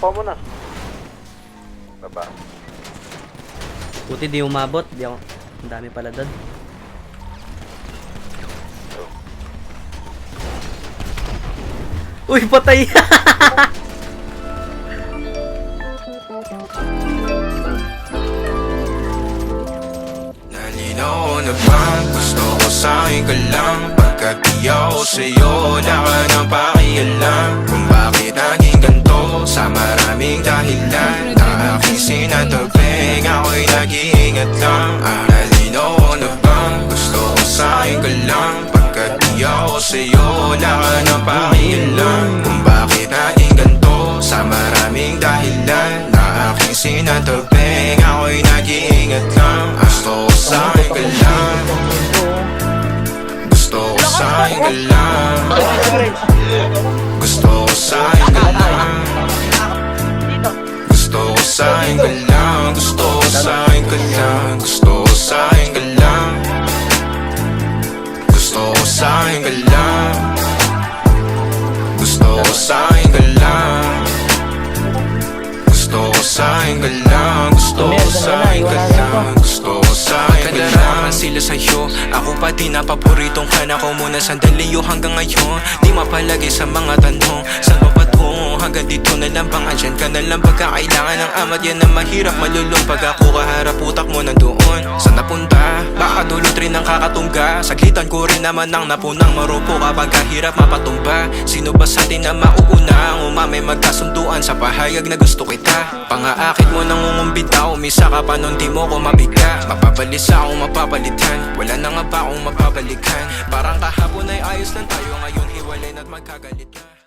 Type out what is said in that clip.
Takbo mo na. Baba. Buti di umabot. Di ako. Ang dami pala doon. Uy, patay! Nalinaw na ba? Gusto ko sa'kin ka lang. Pagkat di ako sa'yo, wala ka nang pakialam. Kung bakit naging ganito sa maraming dahilan na aking sinatagping, ako'y nag-iingat lang. Nalinaw na ba? Gusto ko sa'kin ka lang. Pagkat di ako sa'yo, wala ka nang pakialam. Kung bakit naging ganito sa maraming dahilan na aking sinatagping, ako'y nag-iingat lang. Gusto ko sa'kin ka lang. Gusto ko sa'kin ka lang. Gusto ko sa'kin ka lang. Gusto ko sa'kin ka lang. Gusto ko sa'kin ka lang. Gusto ko sa'kin ka lang. Gusto ko sa'kin ka lang. Gusto ko sa'kin ka lang. Gusto ko sa'kin ka lang. Gusto ko sa'kin ka lang. Gusto ko sa'kin ka lang. Sila sa'yo, ako pa din na paboritong ka na ko muna sandali yo hanggang ngayon. Di mapalagi sa mga tanong, saan ba patungo? Hanggang dito na lang bang andyan ka na lang pagkakailangan ng amat. Yan ang mahirap malulong pag ako kaharap utak mo nandoon. Saan napunta? Baka dulot rin ang kakatungga. Saglitan ko rin naman ang napunang marupo kapag kahirap mapatumba. Sino ba sa atin na mauuna ang umamay magkasunduan sa pahayag na gusto kita? Pangaakit mo nang umumbita, umisa ka pa nun di mo ko mabiga. Mapapalis akong mapapalitan, wala na nga ba akong mapabalikan? Parang kahapon ay ayos lang tayo, ngayon hiwalay na't magkagalit na.